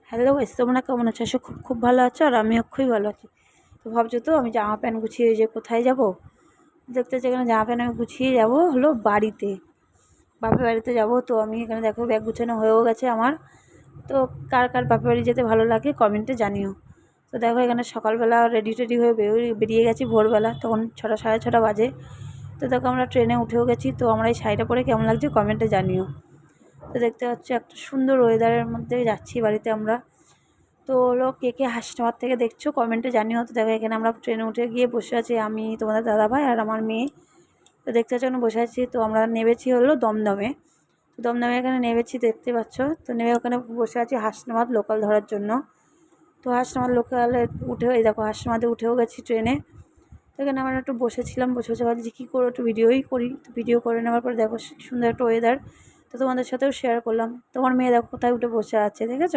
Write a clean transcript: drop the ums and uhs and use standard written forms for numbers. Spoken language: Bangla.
হ্যালো গাইস, তোমরা কেমন আছো? আশা খুব খুব ভালো আছো, আর আমিও খুবই ভালো আছি। তো ভাবছো তো আমি জামা প্যান্ট গুছিয়ে যে কোথায় যাব? দেখতে হচ্ছে এখানে জামা প্যান্ট আমি গুছিয়ে যাব হলো বাড়িতে, বাপের বাড়িতে যাব। তো আমি এখানে দেখো ব্যাগ গুছানো হয়েও গেছে আমার। তো কার কার বাপের বাড়ি যেতে ভালো লাগে কমেন্টে জানিও। তো দেখো এখানে সকালবেলা রেডি টেডি হয়ে বেরিয়ে গেছি ভোরবেলা, তখন 6টা সাড়ে 6টা বাজে। তো দেখো আমরা ট্রেনে উঠেও গেছি। তো আমরা এই শাড়িটা পরে কেমন লাগছে কমেন্টে জানিও। তো দেখতে পাচ্ছি একটা সুন্দর ওয়েদারের মধ্যে যাচ্ছি বাড়িতে আমরা। তো হলো কে কে হাসনাবাদ থেকে দেখছো কমেন্টে জানিও। তো দেখো এখানে আমরা ট্রেনে উঠে গিয়ে বসে আছি, আমি, তোমাদের দাদাভাই আর আমার মেয়ে। তো দেখতে পাচ্ছ ওখানে বসে আছি। তো আমরা নেমেছি হলো দমদমে। তো দমদমে এখানে নেমেছি, দেখতে পাচ্ছ। তো নেমে ওখানে বসে আছি হাসনাবাদ লোকাল ধরার জন্য। তো হাসনাবাদ লোকালে উঠে, এই দেখো হাসনাবাদে উঠেও গেছি ট্রেনে। তো এখানে আমরা একটু বসেছিলাম, বসে বসে ভাবছি কী করো, একটু ভিডিওই করি। তো ভিডিও করে নেওয়ার পর দেখো সুন্দর একটা ওয়েদার। তো তোমাদের সাথেও শেয়ার করলাম। তোমার মেয়ে দেখো কোথায় উঠে বসে আছে, দেখেছো?